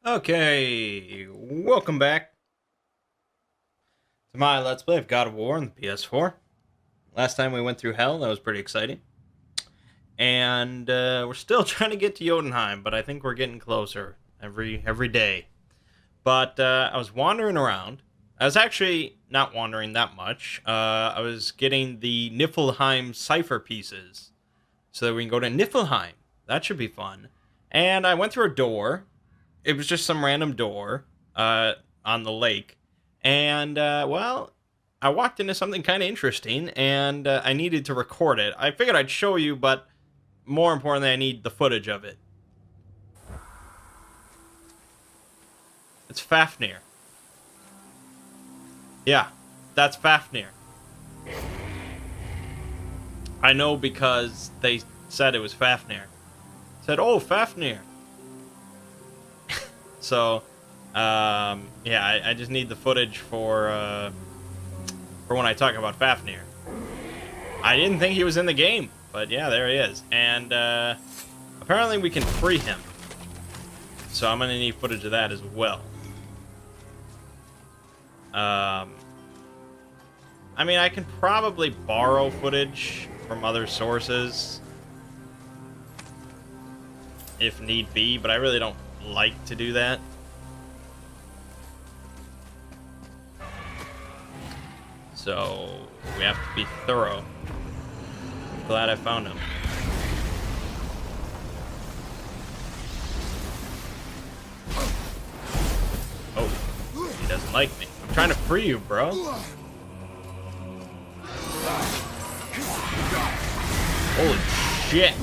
Okay, welcome back to my Let's Play of God of War on the PS4. Last time we went through Hell, that was pretty exciting. And we're still trying to get to Jotunheim, but I think we're getting closer every day. But I was wandering around. I was actually not wandering that much. I was getting the Niflheim cipher pieces so that we can go to Niflheim. That should be fun. And I went through a door. It was just some random door on the lake. And, well, I walked into something kind of interesting, and I needed to record it. I figured I'd show you, but more importantly, I need the footage of it. It's Fafnir. Yeah, that's Fafnir. I know because they said it was Fafnir. Said, oh, Fafnir. So, yeah, I just need the footage for when I talk about Fafnir. I didn't think he was in the game, but yeah, there he is. And apparently we can free him. So I'm gonna need footage of that as well. I mean, I can probably borrow footage from other sources if need be, but I really don't like to do that. So we have to be thorough. I'm glad I found him. Oh, he doesn't like me. I'm trying to free you, bro. Holy shit.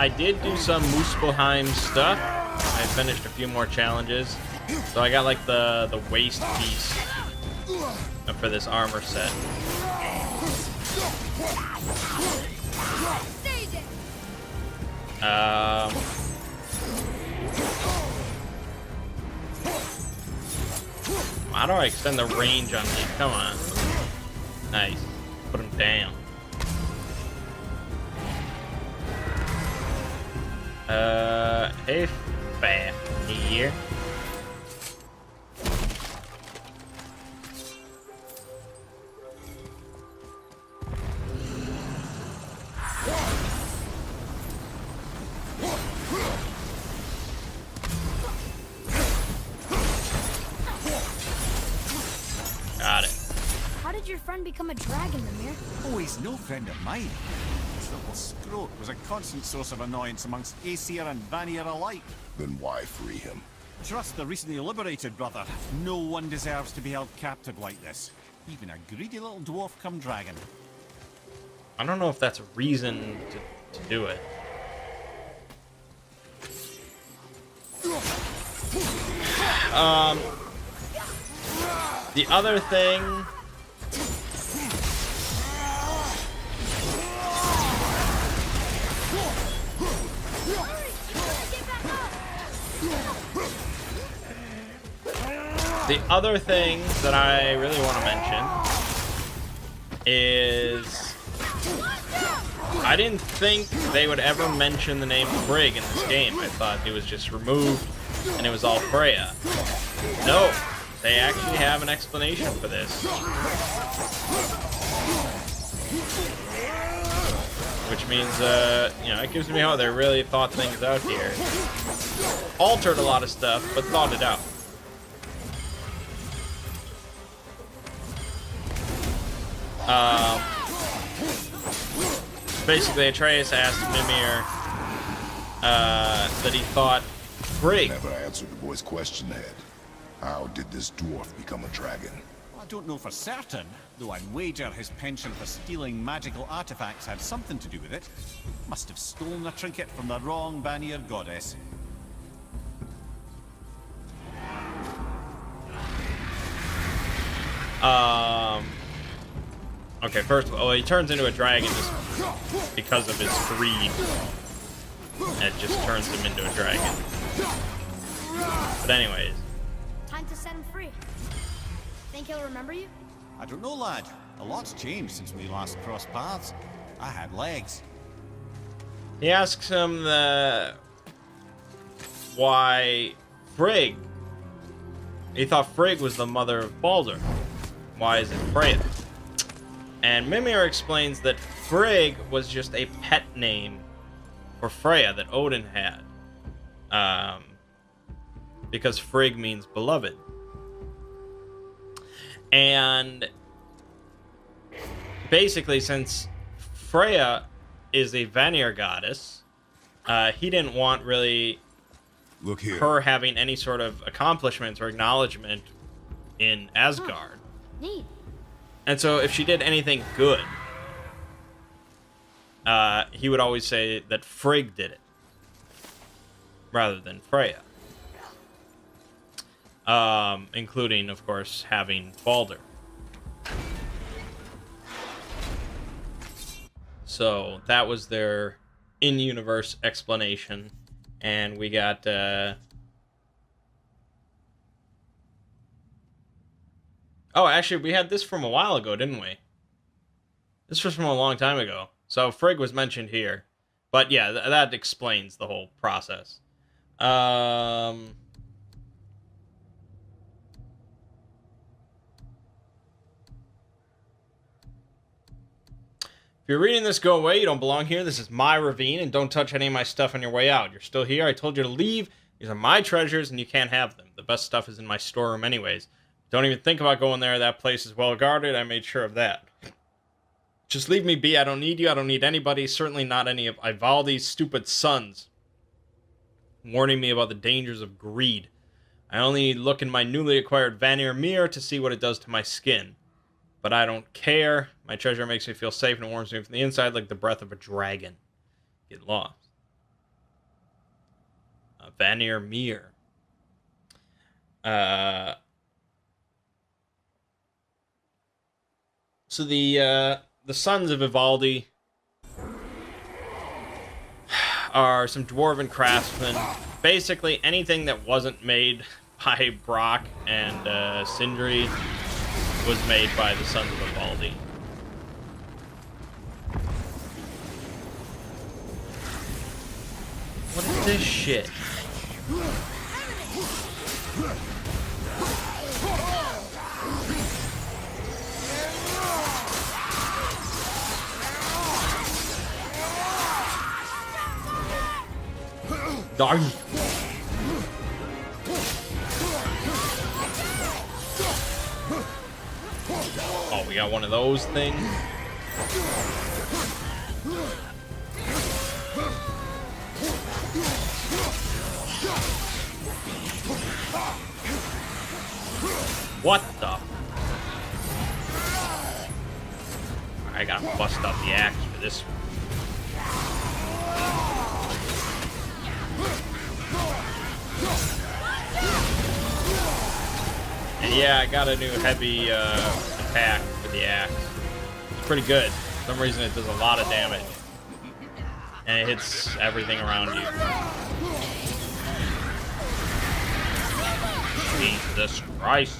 I did do some Muspelheim stuff. I finished a few more challenges. So I got like the waist piece for this armor set. How do I extend the range on these? Come on. Nice. Put him down. Hey, Fafnir. Got it. How did your friend become a dragon, Mimir? Oh, he's no friend of mine. This little scrote was a constant source of annoyance amongst Aesir and Vanir alike. Then why free him? Trust the recently liberated, brother. No one deserves to be held captive like this. Even a greedy little dwarf come dragon. I don't know if that's a reason to do it. The other thing... The other thing that I really want to mention is I didn't think they would ever mention the name Frigg in this game. I thought it was just removed and it was all Freya. No, they actually have an explanation for this. Which means, you know, it gives me hope they really thought things out here. Altered a lot of stuff, but thought it out. Basically, Atreus asked Mimir that he thought Frigg. Never answered the boy's question, Head. How did this dwarf become a dragon? I don't know for certain, though I'd wager his penchant for stealing magical artifacts had something to do with it. Must have stolen a trinket from the wrong Vanir goddess. Okay, first of all, he turns into a dragon just because of his greed. It just turns him into a dragon. But anyways. Time to set him free. Think he'll remember you? I don't know, lad. A lot's changed since we last crossed paths. I had legs. He asks him why Frigg. He thought Frigg was the mother of Baldur. Why is it Freya? And Mimir explains that Frigg was just a pet name for Freya that Odin had. Because Frigg means beloved. And basically, since Freya is a Vanir goddess, he didn't want really Look here. her having any sort of accomplishments or acknowledgement in Asgard. Neat. And so if she did anything good, he would always say that Frigg did it, rather than Freya. Including, of course, having Baldur. So that was their in-universe explanation. And we got... Oh, actually, we had this from a while ago, didn't we? This was from a long time ago. So Frigg was mentioned here. But yeah, that explains the whole process. If you're reading this, go away. You don't belong here. This is my ravine, and don't touch any of my stuff on your way out. You're still here. I told you to leave. These are my treasures, and you can't have them. The best stuff is in my storeroom anyways. Don't even think about going there. That place is well guarded. I made sure of that. Just leave me be. I don't need you. I don't need anybody. Certainly not any of Ivaldi's stupid sons. Warning me about the dangers of greed. I only look in my newly acquired Vanir mirror to see what it does to my skin. But I don't care. My treasure makes me feel safe and it warms me from the inside like the breath of a dragon. Get lost. Vanir mirror. So the sons of Ivaldi are some dwarven craftsmen. Basically, anything that wasn't made by Brock and Sindri was made by the sons of Ivaldi. What is this shit? Die. Oh, we got one of those things. What the? I gotta bust up the axe for this one. And yeah, I got a new heavy attack for the axe. It's pretty good. For some reason it does a lot of damage. And it hits everything around you. Jesus Christ.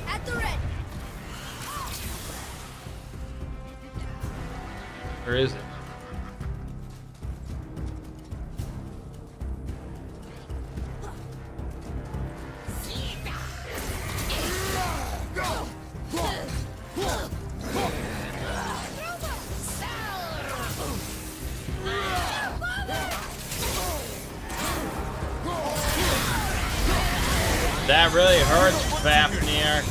At the red. Where is it? That really hurts, Fafnir.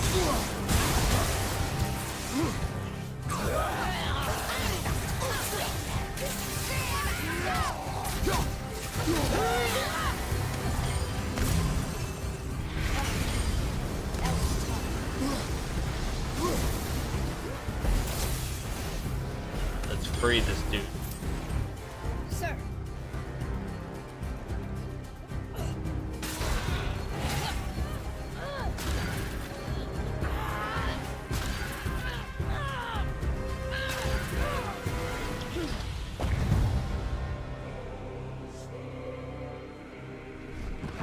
Let's free this dude. Sir.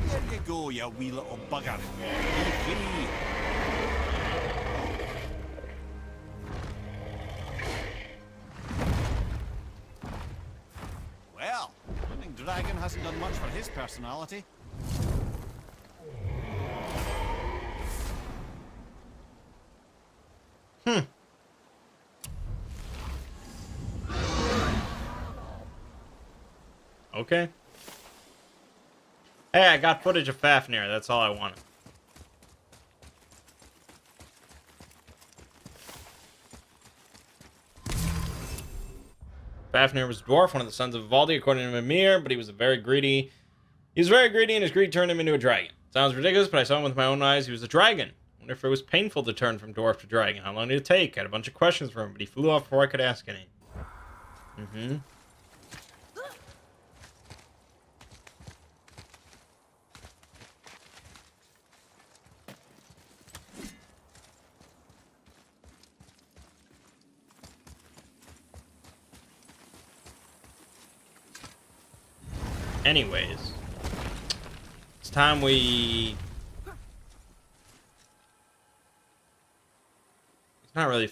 Here you go, you wee little bugger. Be free. Well, I think Dragon hasn't done much for his personality. Okay. Hey, I got footage of Fafnir. That's all I wanted. Fafnir was a dwarf, one of the sons of Vivaldi, according to Mimir, but he was very greedy. He was very greedy, and his greed turned him into a dragon. Sounds ridiculous, but I saw him with my own eyes. He was a dragon. I wonder if it was painful to turn from dwarf to dragon. How long did it take? I had a bunch of questions for him, but he flew off before I could ask any. Anyways, it's time we... It's not really...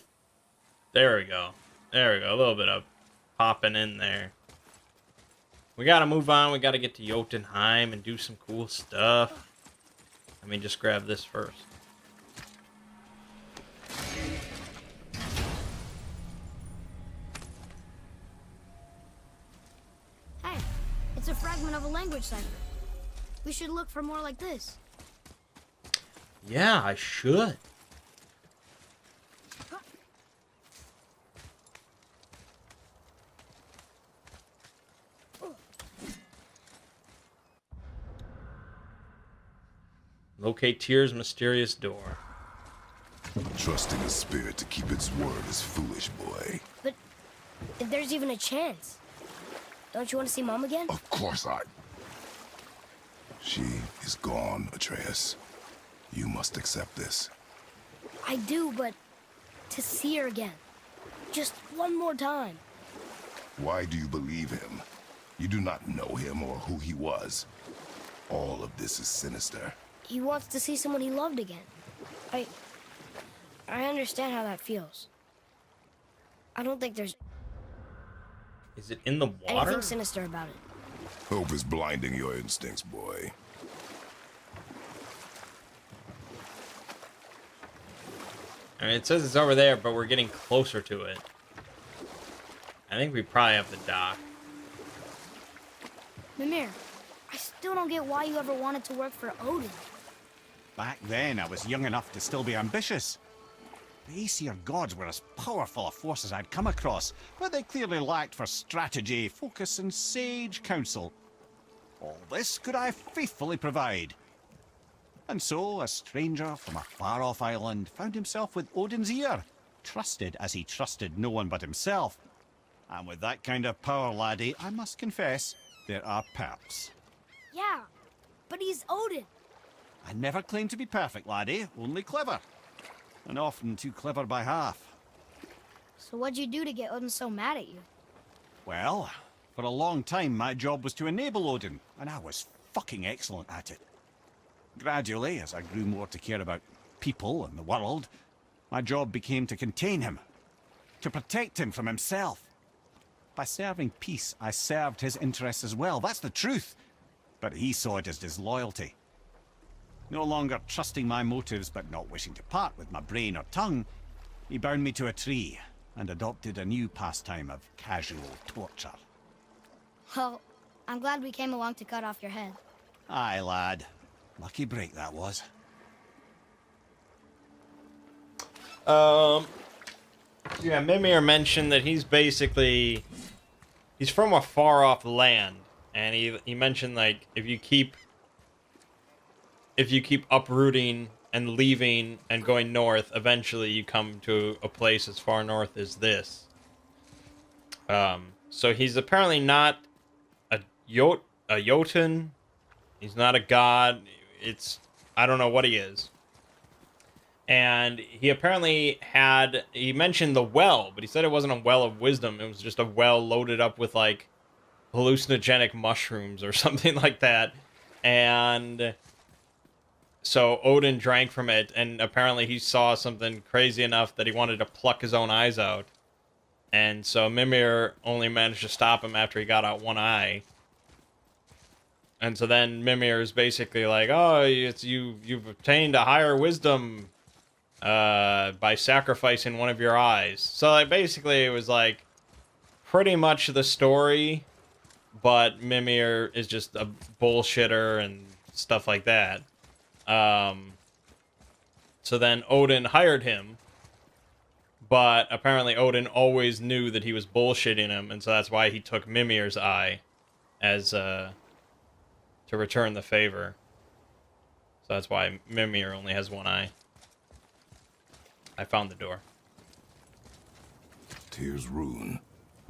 There we go. There we go. A little bit of popping in there. We gotta move on. We gotta get to Jotunheim and do some cool stuff. Let me just grab this first. Hey, it's a fragment of a language cipher. We should look for more like this. Yeah, I should. Locate Tyr's mysterious door. Trusting a spirit to keep its word is foolish, boy. But if there's even a chance, don't you want to see Mom again? Of course I... She is gone, Atreus. You must accept this. I do, but to see her again. Just one more time. Why do you believe him? You do not know him or who he was. All of this is sinister. He wants to see someone he loved again. I understand how that feels. I don't think there's Is it in the water? anything sinister about it. Hope is blinding your instincts, boy. I mean, it says it's over there, but we're getting closer to it. I think we probably have the dock. Mimir, I still don't get why you ever wanted to work for Odin. Back then, I was young enough to still be ambitious. The Aesir gods were as powerful a force as I'd come across, but they clearly lacked for strategy, focus, and sage counsel. All this could I faithfully provide. And so, a stranger from a far-off island found himself with Odin's ear, trusted as he trusted no one but himself. And with that kind of power, laddie, I must confess, there are perks. Yeah, but he's Odin. I never claimed to be perfect, laddie, only clever. And often too clever by half. So what'd you do to get Odin so mad at you? Well, for a long time my job was to enable Odin, and I was fucking excellent at it. Gradually, as I grew more to care about people and the world, my job became to contain him, to protect him from himself. By serving peace, I served his interests as well, that's the truth. But he saw it as disloyalty. No longer trusting my motives, but not wishing to part with my brain or tongue, he bound me to a tree and adopted a new pastime of casual torture. Well, I'm glad we came along to cut off your head. Aye, lad. Lucky break that was. Yeah, Mimir mentioned that he's basically... He's from a far-off land. And he mentioned, like, if you keep uprooting and leaving and going north, eventually you come to a place as far north as this. So he's apparently not a Jotun. He's not a god. I don't know what he is. And he apparently he mentioned the well, but he said it wasn't a well of wisdom. It was just a well loaded up with, like, hallucinogenic mushrooms or something like that. And So Odin drank from it, and apparently he saw something crazy enough that he wanted to pluck his own eyes out. And so Mimir only managed to stop him after he got out one eye. And so then Mimir is basically like, oh, you've obtained a higher wisdom by sacrificing one of your eyes. So like, basically it was like pretty much the story, but Mimir is just a bullshitter and stuff like that. So then Odin hired him, but apparently Odin always knew that he was bullshitting him, and so that's why he took Mimir's eye as to return the favor. So that's why Mimir only has one eye. I found the door. Tyr's rune.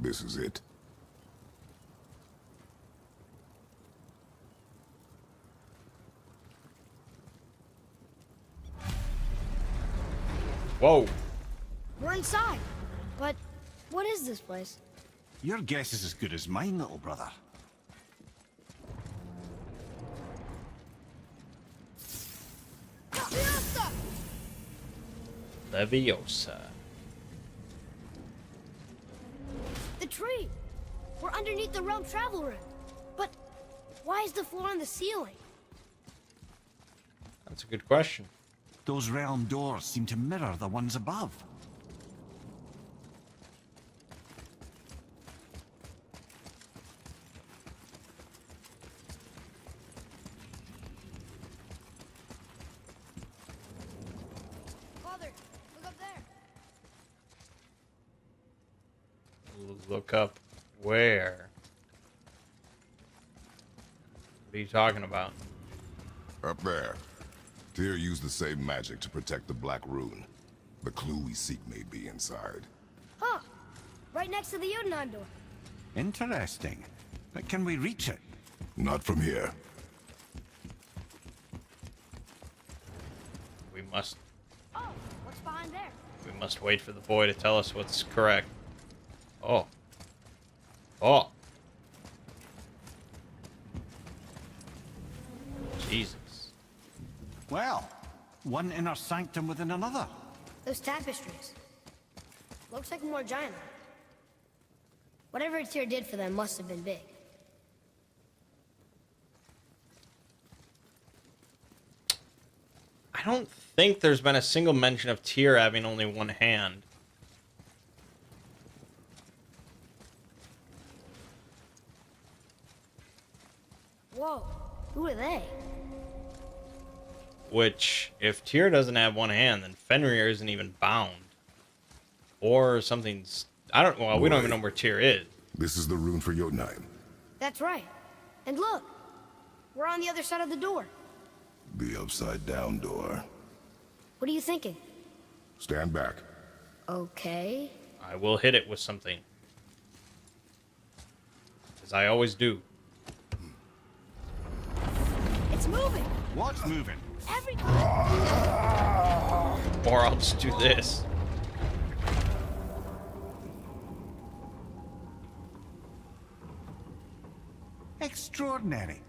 This is it. Whoa. We're inside. But what is this place? Your guess is as good as mine, little brother. Leviosa. The tree! We're underneath the realm travel room. But why is the floor on the ceiling? That's a good question. Those realm doors seem to mirror the ones above. Father, look up there. Look up where? What are you talking about? Up there. Tyr used the same magic to protect the Black Rune. The clue we seek may be inside. Huh. Right next to the Jotunheim door. Interesting. But can we reach it? Not from here. We must Oh, what's behind there? wait for the boy to tell us what's correct. Oh. Oh. Jesus. Well, one inner sanctum within another. Those tapestries. Looks like more giant. Whatever Tyr did for them must have been big. I don't think there's been a single mention of Tyr having only one hand. Whoa, who are they? Which, if Tyr doesn't have one hand, then Fenrir isn't even bound. Or something's... well, we don't even know where Tyr is. This is the rune for Jotunheim. That's right. And look, we're on the other side of the door. The upside-down door. What are you thinking? Stand back. Okay. I will hit it with something. As I always do. It's moving! What's moving? Everything! Or I'll just do this. Extraordinary.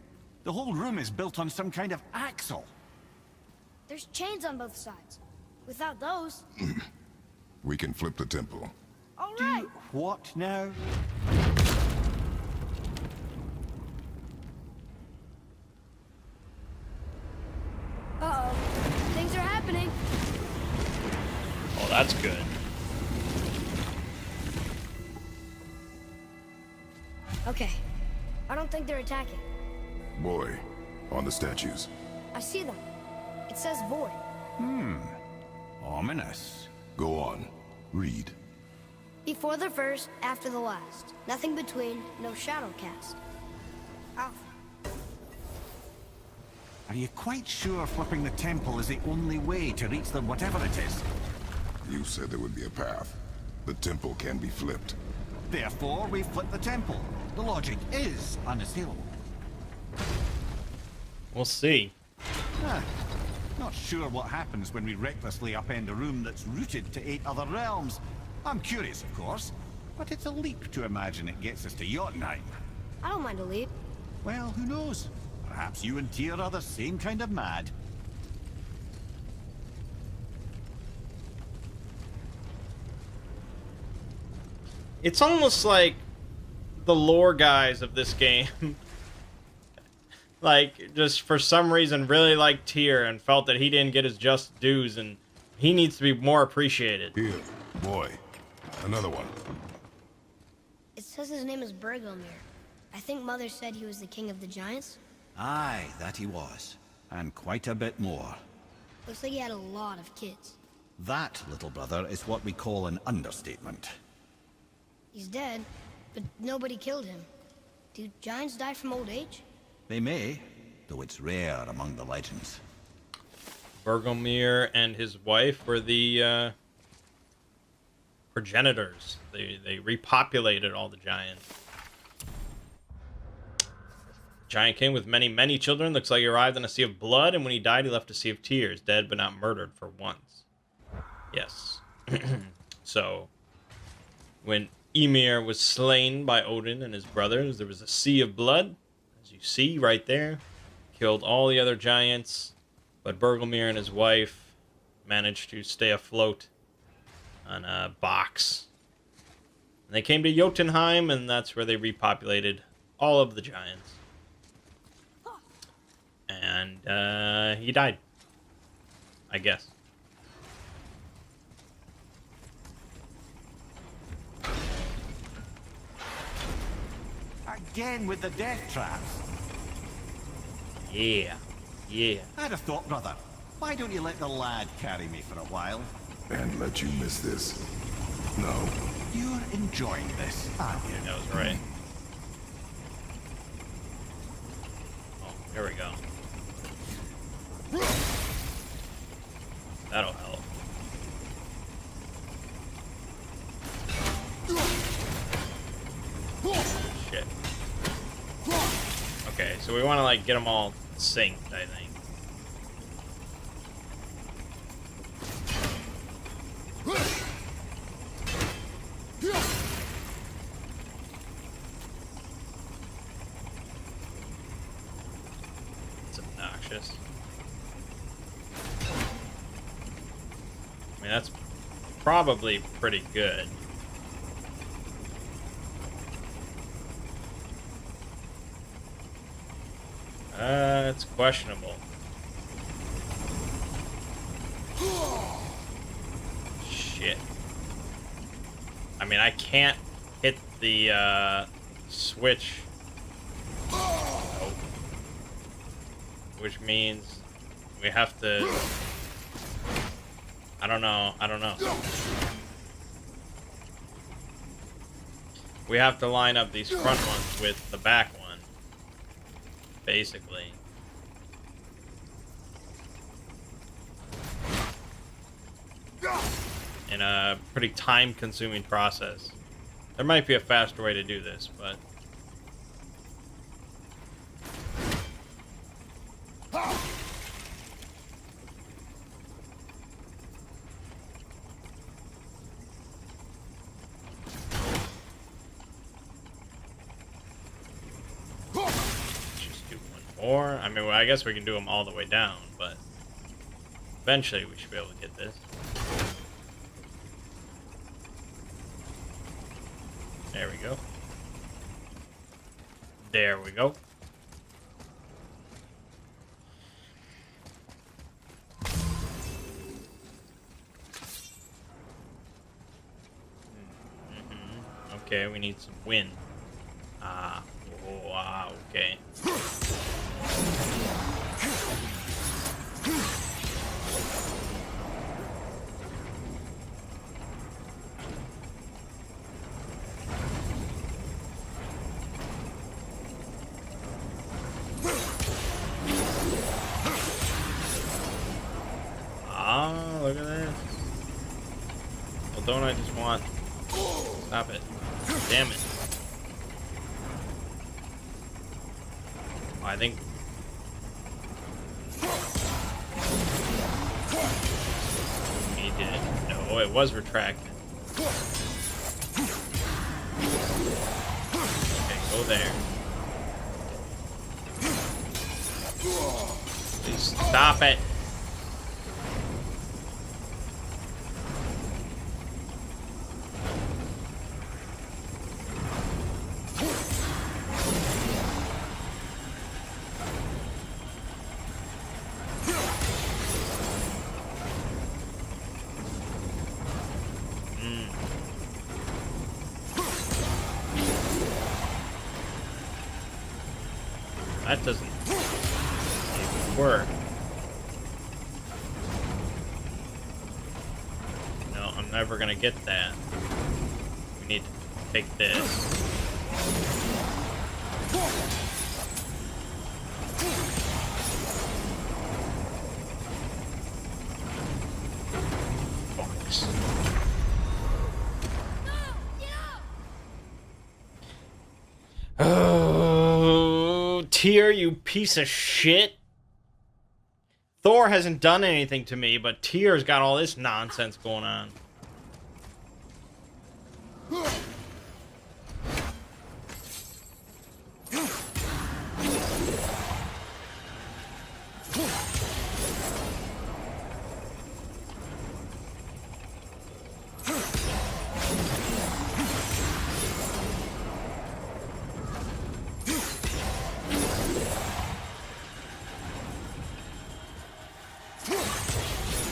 The whole room is built on some kind of axle. There's chains on both sides. Without those... We can flip the temple. All right! What now? Uh-oh. Things are happening. Oh, that's good. Okay. I don't think they're attacking. Boy, on the statues. I see them. It says void. Ominous. Go on. Read. Before the first, after the last. Nothing between, no shadow cast. Alpha. Are you quite sure flipping the temple is the only way to reach them, whatever it is? You said there would be a path. The temple can be flipped. Therefore, we flip the temple. The logic is unassailable. We'll see. Huh. Not sure what happens when we recklessly upend a room that's rooted to 8 other realms. I'm curious, of course, but it's a leap to imagine it gets us to Jotunheim. I don't mind a leap. Well, who knows? Perhaps you and Tyr are the same kind of mad. It's almost like the lore guys of this game, like, just for some reason really liked Tyr and felt that he didn't get his just dues and he needs to be more appreciated. Here, boy. Another one. It says his name is Bergelmir. I think Mother said he was the king of the giants. Aye, that he was. And quite a bit more. Looks like he had a lot of kids. That, little brother, is what we call an understatement. He's dead, but nobody killed him. Do giants die from old age? They may, though it's rare among the legends. Bergelmir and his wife were the progenitors. They repopulated all the giants. Giant king with many, many children. Looks like he arrived in a sea of blood, and when he died, he left a sea of tears. Dead, but not murdered for once. Yes. So, when Ymir was slain by Odin and his brothers, there was a sea of blood, as you see right there. Killed all the other giants, but Bergelmir and his wife managed to stay afloat on a box. And they came to Jotunheim, and that's where they repopulated all of the giants. And he died, I guess. Again with the death traps. Yeah. I'd have thought, brother. Why don't you let the lad carry me for a while? And let you miss this. No. You're enjoying this, aren't you? That was right. Oh, here we go. That'll help. Shit. Okay, so we want to, like, get them all synced, I think. It's obnoxious. I mean, that's probably pretty good. It's questionable. Shit. I mean, I can't hit the, switch. Nope. Which means we have to... I don't know. We have to line up these front ones with the back one. Basically. In a pretty time-consuming process. There might be a faster way to do this, but... Or, I mean, well, I guess we can do them all the way down, but eventually we should be able to get this. There we go. There we go. Okay, we need some wind. Okay. Look at this. Well, don't I just want... Stop it. Damn it. I think... He did it. No, it was retracted. Okay, go there. Please stop it. That doesn't even work. No, I'm never gonna get that. We need to take this. Focus. Oh, Tyr, you piece of shit. Thor hasn't done anything to me, but Tyr's got all this nonsense going on.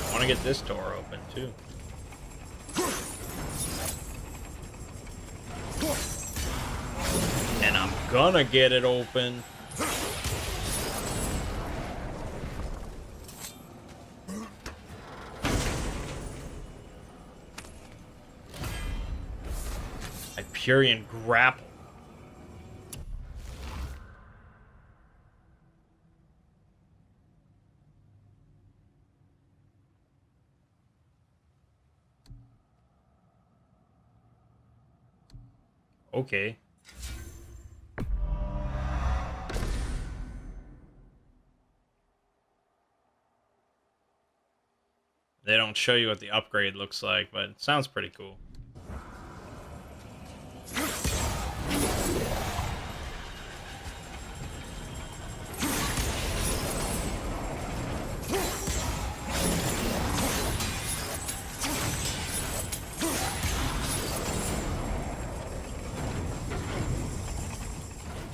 I want to get this door open too. And I'm gonna get it open. Hyperion grapple. Okay. They don't show you what the upgrade looks like, but it sounds pretty cool.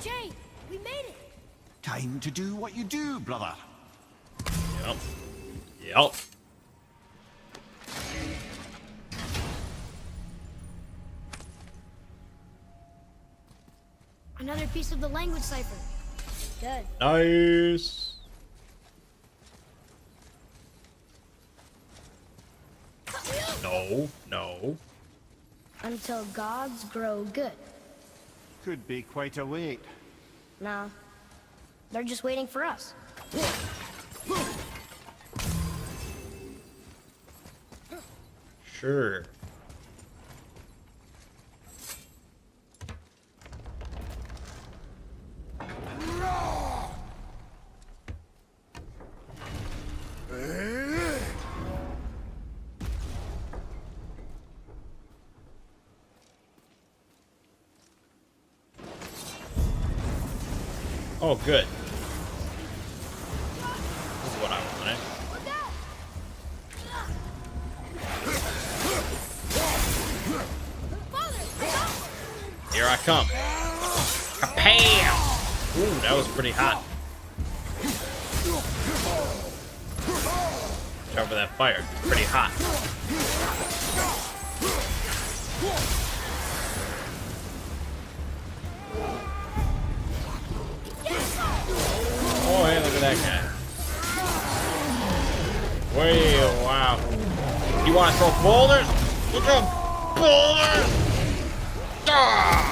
Jay, we made it. Time to do what you do, brother. Yep. Yep. Another piece of the language cipher. Good. Nice. No, no. Until gods grow good. Could be quite a wait. No. They're just waiting for us. Sure. Oh, good. This is what I wanted. Here I come. Kapam! Ooh, that was pretty hot. Watch out for that fire. It's pretty hot. Oh, hey, look at that guy. Way, wow. You want to throw boulders? Look at boulders! Ah!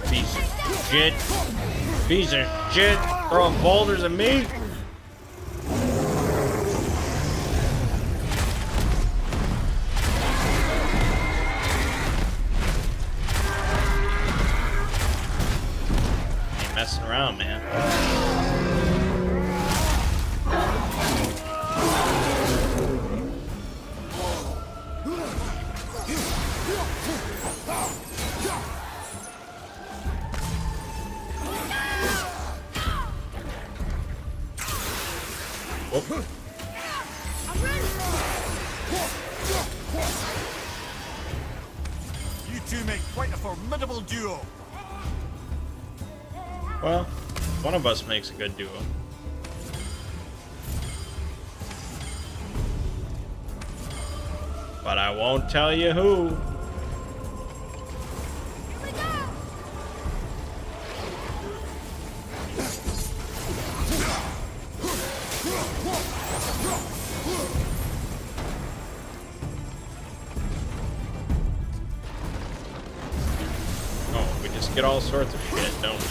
Piece of shit. Piece of shit. Throwing boulders at me. Messing around, man. Whoop. You two make quite a formidable duo. Well, one of us makes a good duo. but I won't tell you who. Here we go! Oh, we just get all sorts of shit, don't we?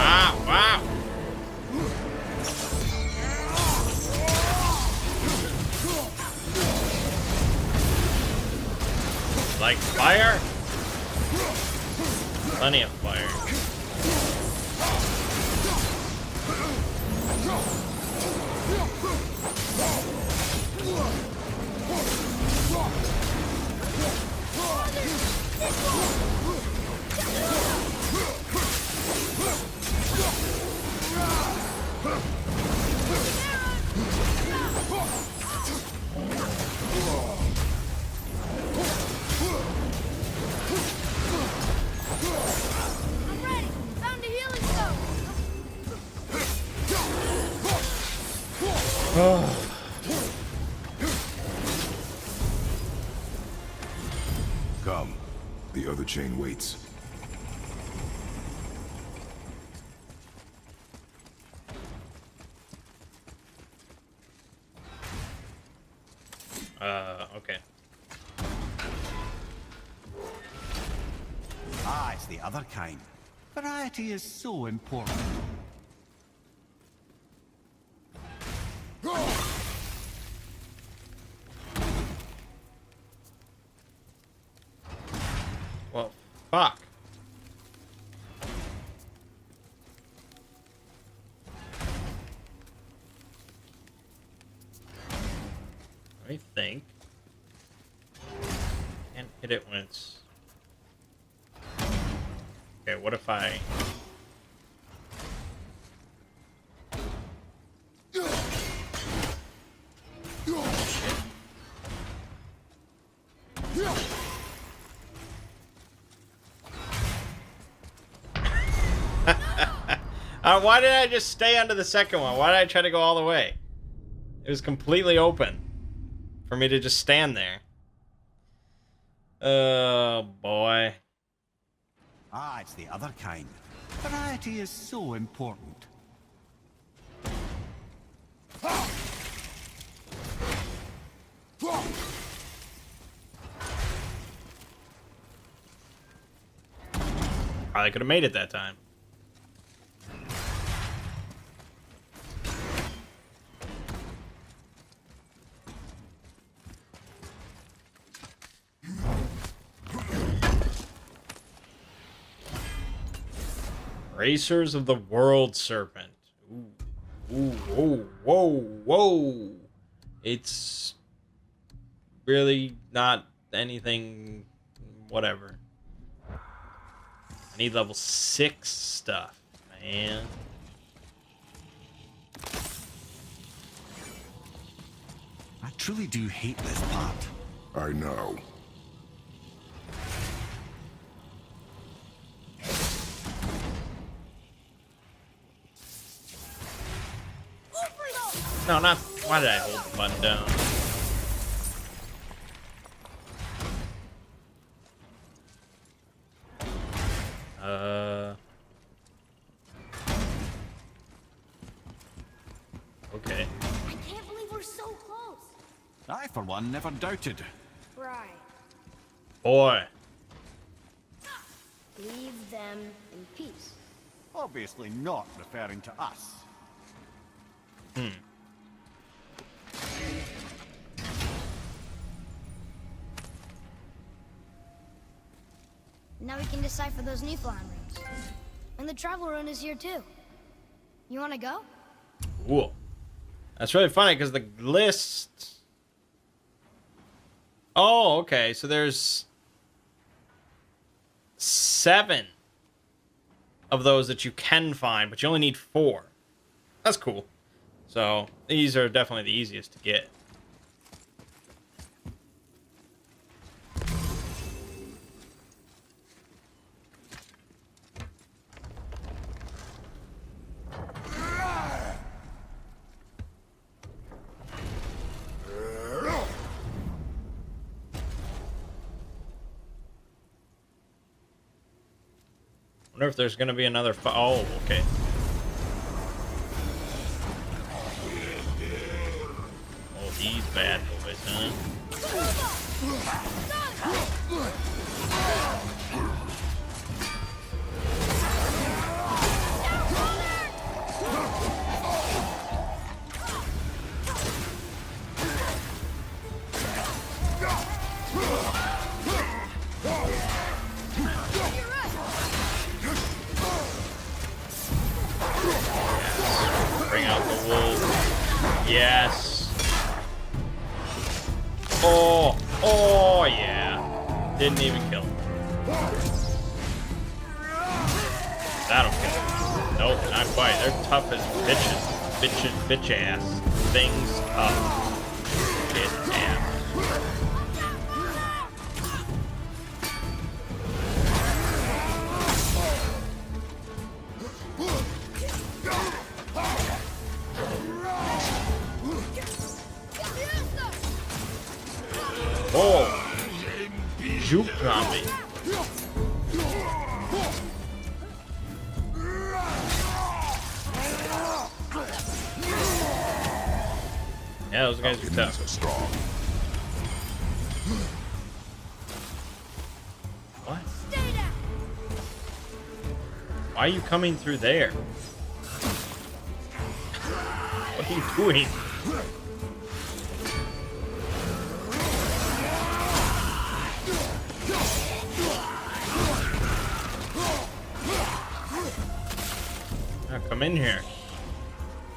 Ah, wow! Like fire? Plenty of fire. I'm ready! Found a healing stone! Come. The other chain waits. Okay. Ah, it's the other kind. Variety is so important. Well, fuck. Let me think. Can't hit it when it's... Okay, what if I... why did I just stay under the second one? Why did I try to go all the way? It was completely open for me to just stand there. Oh, boy. Ah, it's the other kind. Variety is so important. Probably could have made it that time. Racers of the World Serpent. Ooh. Ooh, whoa, whoa, whoa. It's really not anything, whatever. I need level 6 stuff, man. I truly do hate this part. I know. No, not... Why did I hold the button down? Okay. I can't believe we're so close. I, for one, never doubted. Right. Boy. Leave them in peace. Obviously not referring to us. Now we can decipher those Niflheim runes. And the travel rune is here too. You want to go? Cool. That's really funny because the list... Oh, okay. So there's 7 of those that you can find, but you only need 4. That's cool. So these are definitely the easiest to get. Wonder if there's gonna be another oh, okay. Oh, these bad boys, huh? Bring out the wolf. Yes. Oh, oh yeah. Didn't even kill him. That'll kill him. Nope, not quite. They're tough as bitches. Bitch ass. Things tough. Bitch ass. Oh! Juke on me. Yeah, those guys are tough. Are strong. What? Why are you coming through there? What are you doing? Oh, come in here.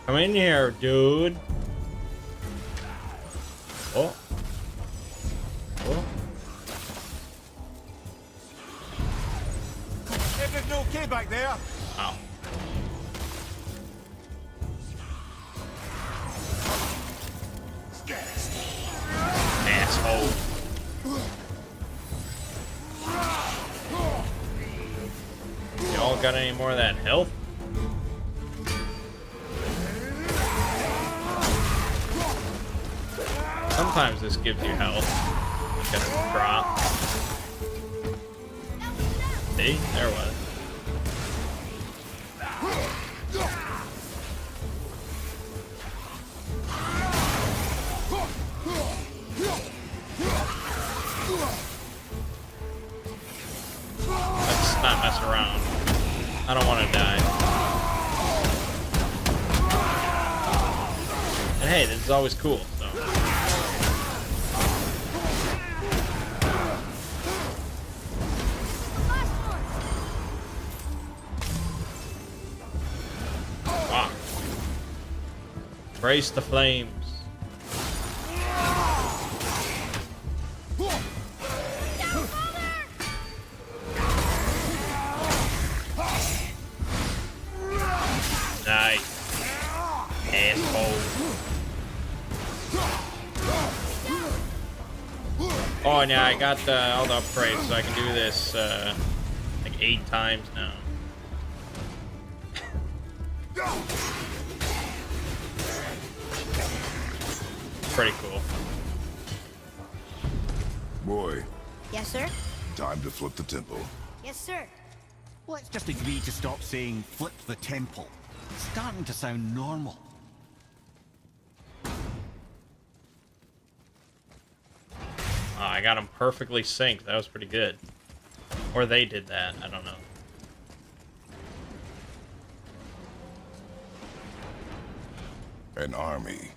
Come in here, dude. Oh. Oh. Everything okay back there? Ow. Asshole. Y'all got any more of that health? Sometimes this gives you health. Got a drop. See? There it was. Let's not mess around. I don't want to die. And hey, this is always cool, so. Wow. Brace the flames. Nice. Asshole. Oh, yeah, I got all the upgrades, so I can do this like 8 times now. Pretty cool. Boy, Yes, sir? time to flip the temple. Yes, sir. Let's just agree to stop saying flip the temple. It's starting to sound normal. Oh, I got them perfectly synced. That was pretty good. Or they did that. I don't know. An army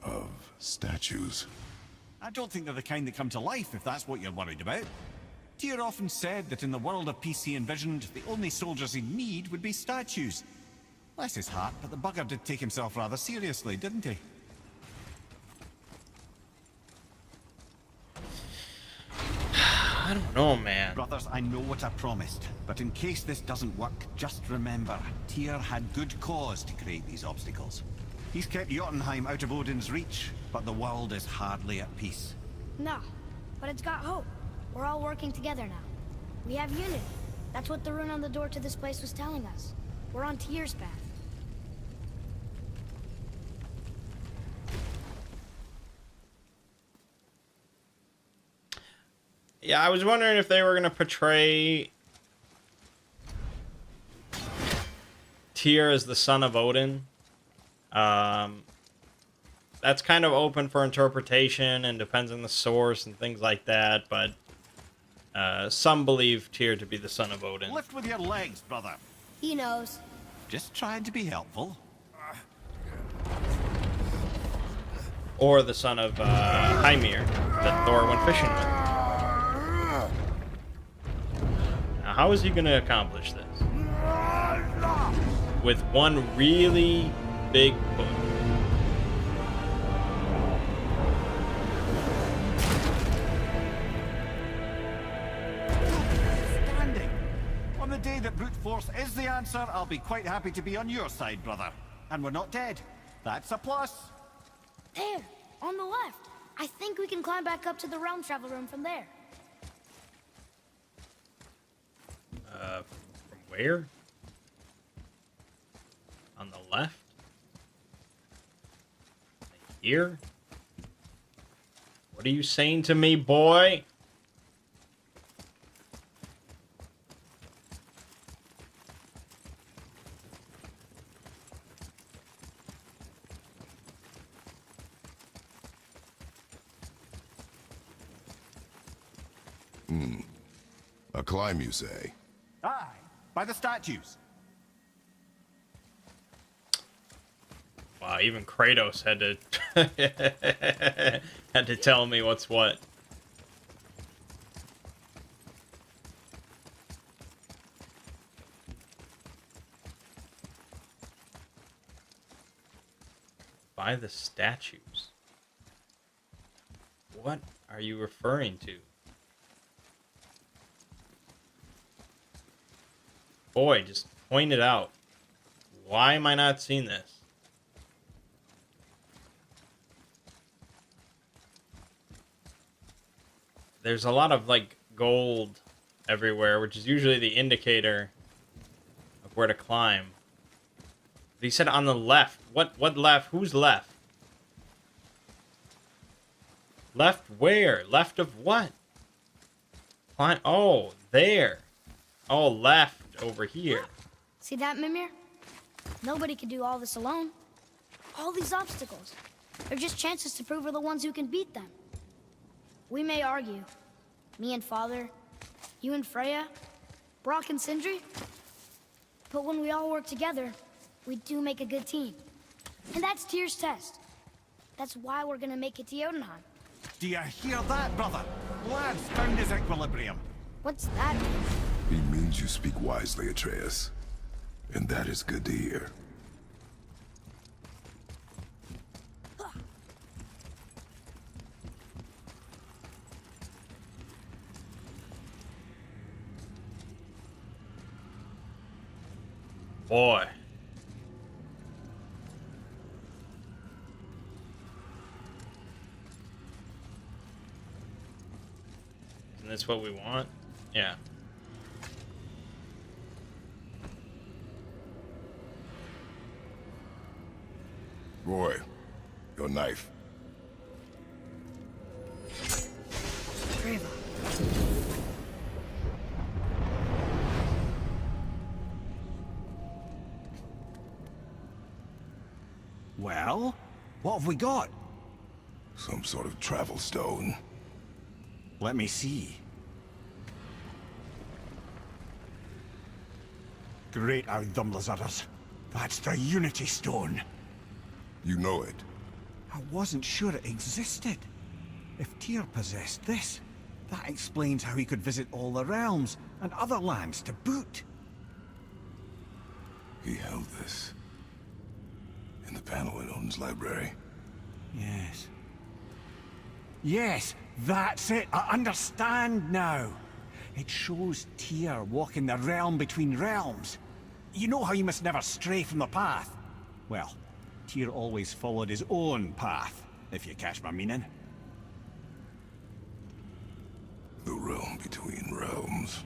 of statues. I don't think they're the kind that come to life, if that's what you're worried about. Tyr often said that in the world of peace he envisioned, the only soldiers he'd need would be statues. Bless his heart, but the bugger did take himself rather seriously, didn't he? I don't know, man. Brothers, I know what I promised, but in case this doesn't work, just remember, Tyr had good cause to create these obstacles. He's kept Jotunheim out of Odin's reach, but the world is hardly at peace. No, but it's got hope. We're all working together now. We have unity. That's what the rune on the door to this place was telling us. We're on Tyr's path. Yeah, I was wondering if they were going to portray Tyr is the son of Odin. That's kind of open for interpretation and depends on the source and things like that, but some believe Tyr to be the son of Odin. Lift with your legs, brother. He knows. Just trying to be helpful. Or the son of Hymir that Thor went fishing with. Now, how is he going to accomplish this? With one really big foot. Standing. On the day that brute force is the answer, I'll be quite happy to be on your side, brother. And we're not dead. That's a plus. There, on the left. I think we can climb back up to the realm travel room from there. From where? On the left? Here? What are you saying to me, boy? A climb, you say? Aye, by the statues. Wow, even Kratos had to had to tell me what's what. By the statues. What are you referring to? Boy, just point it out. Why am I not seeing this? There's a lot of, like, gold everywhere, which is usually the indicator of where to climb. But he said on the left. What left? Who's left? Left where? Left of what? Climb. Oh, there. Oh, left over here. See that, Mimir? Nobody can do all this alone. All these obstacles. They're just chances to prove we're the ones who can beat them. We may argue. Me and Father, you and Freya, Brock and Sindri. But when we all work together, we do make a good team. And that's Tyr's test. That's why we're gonna make it to Jotunheim. Do you hear that, brother? Lad's found his equilibrium. What's that mean? He means you speak wisely, Atreus. And that is good to hear. Boy. Isn't this what we want? Yeah. Roy, your knife. Grava. Well, what have we got? Some sort of travel stone. Let me see. Great Outdumblers. That's the Unity Stone. You know it. I wasn't sure it existed. If Tyr possessed this, that explains how he could visit all the realms and other lands to boot. He held this. In the panel in Odin's library. Yes. Yes, that's it. I understand now. It shows Tyr walking the realm between realms. You know how you must never stray from the path? Well, Tyr always followed his own path, if you catch my meaning. The realm between realms.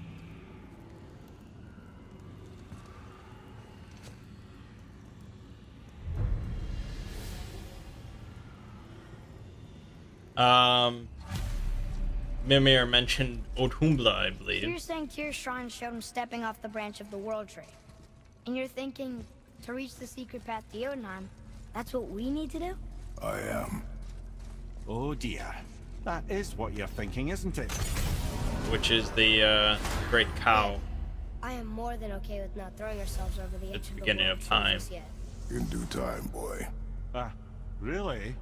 Mimir mentioned Odhumbla, I believe. You're saying Tyr's shrine showed him stepping off the branch of the World Tree. And you're thinking To reach the secret path to Jotunheim, that's what we need to do? I am. Oh dear. That is what you're thinking, isn't it? Which is the great cow. I am more than okay with not throwing ourselves over the At edge the of the beginning world of time. just yet. In due time, boy. Really?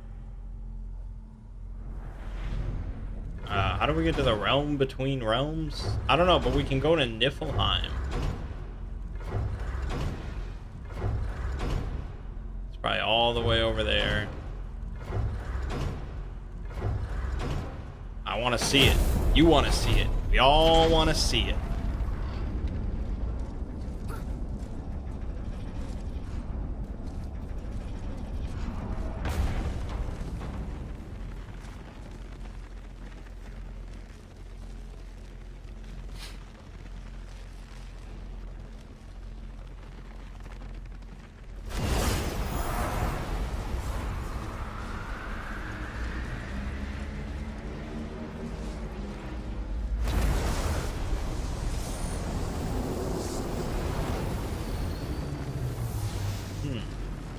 How do we get to the realm between realms? I don't know, but we can go to Niflheim. It's probably all the way over there. I want to see it. You want to see it. We all want to see it.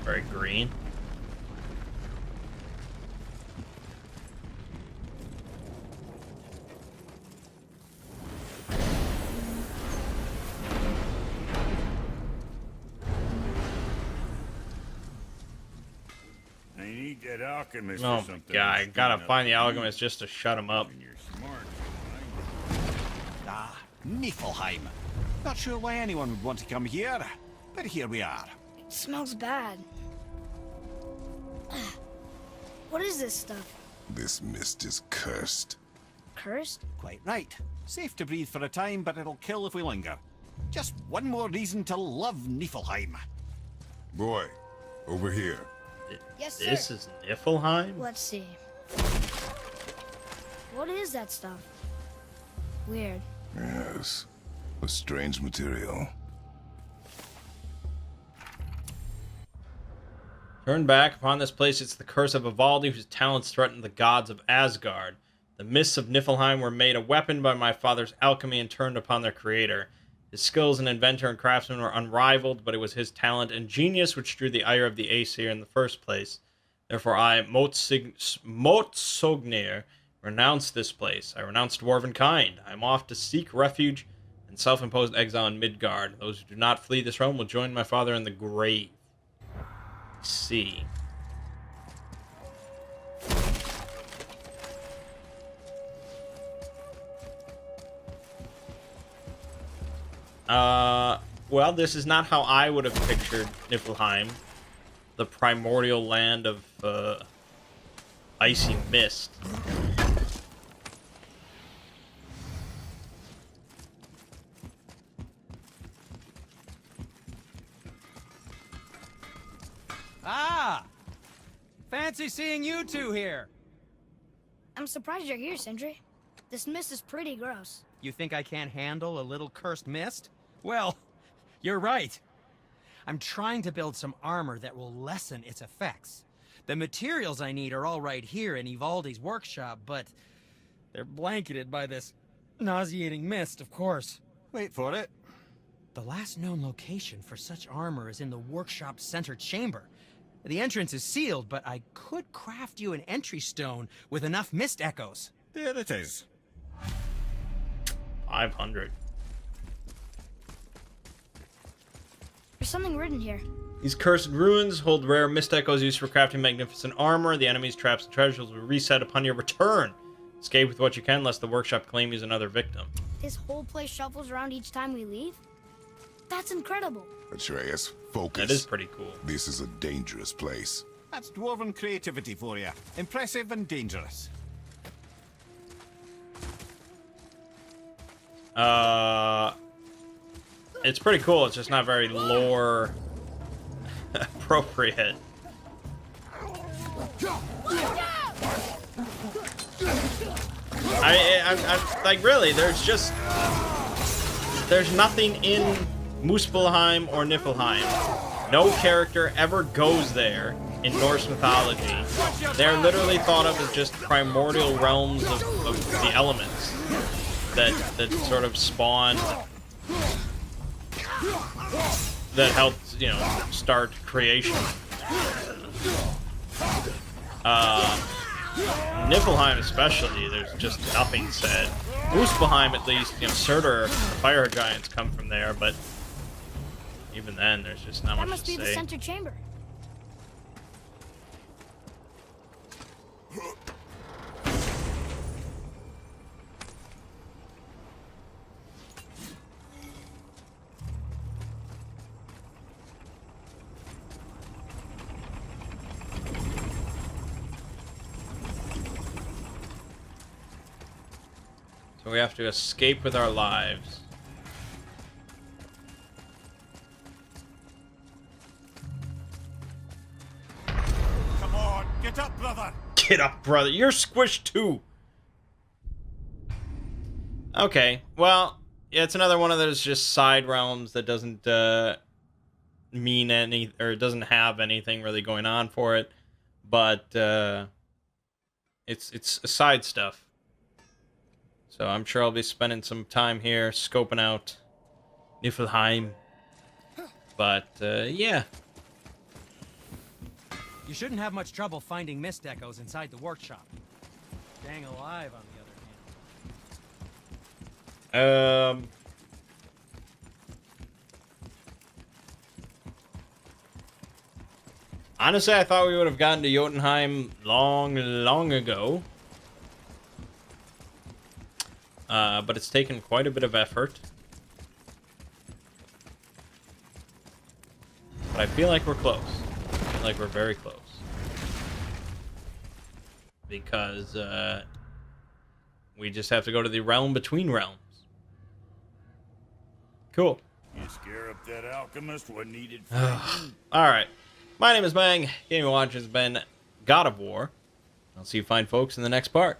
Very green. I need that alchemist Oh or my something. god, I gotta find the alchemist just to shut him up. You're smart. Niflheim. Not sure why anyone would want to come here, but here we are. It smells bad. What is this stuff? This mist is cursed. Cursed? Quite right. Safe to breathe for a time, but it'll kill if we linger. Just one more reason to love Niflheim. Boy, over here. Yes, sir. This is Niflheim? Let's see. What is that stuff? Weird. Yes. A strange material. Turn back. Upon this place, it's the curse of Ivaldi, whose talents threatened the gods of Asgard. The mists of Niflheim were made a weapon by my father's alchemy and turned upon their creator. His skills as an inventor and craftsman were unrivaled, but it was his talent and genius which drew the ire of the Aesir in the first place. Therefore I, Motsognir, renounce this place. I renounce dwarven kind. I am off to seek refuge and self-imposed exile in Midgard. Those who do not flee this realm will join my father in the grave. See. Well, this is not how I would have pictured Niflheim, the primordial land of icy mist. Ah! Fancy seeing you two here. I'm surprised you're here, Sindri. This mist is pretty gross. You think I can't handle a little cursed mist? Well, you're right. I'm trying to build some armor that will lessen its effects. The materials I need are all right here in Ivaldi's workshop, but they're blanketed by this nauseating mist, of course. Wait for it. The last known location for such armor is in the workshop's center chamber. The entrance is sealed, but I could craft you an entry stone with enough mist echoes. There it is. 500. There's something written here. These cursed ruins hold rare mist echoes used for crafting magnificent armor. The enemy's traps and treasures will reset upon your return. Escape with what you can, lest the workshop claim you as another victim. This whole place shuffles around each time we leave? That's incredible. Atreus, focus. That is pretty cool. This is a dangerous place. That's dwarven creativity for you. Impressive and dangerous. It's pretty cool. It's just not very lore appropriate. I like really. There's nothing in Muspelheim or Niflheim. No character ever goes there in Norse mythology. They're literally thought of as just primordial realms of the elements that sort of spawn that helped, you know, start creation. Niflheim especially, there's just nothing said. Muspelheim, at least, you know, Surtur, the fire giants come from there, but even then, there's just not That much must to be the say. center chamber. So we have to escape with our lives. Come on, get up, brother! Get up, brother. You're squished too. Okay, well, yeah, it's another one of those just side realms that doesn't mean any, or doesn't have anything really going on for it, but it's side stuff. So I'm sure I'll be spending some time here scoping out Niflheim. But yeah. You shouldn't have much trouble finding mist echoes inside the workshop. Staying alive, on the other hand. Honestly, I thought we would have gotten to Jotunheim long ago. But it's taken quite a bit of effort. But I feel like we're close. I feel like we're very close. Because, we just have to go to the realm between realms. Cool. You scare up that alchemist what needed Alright. My name is Mangg. Gaming Watch has been God of War. I'll see you fine folks in the next part.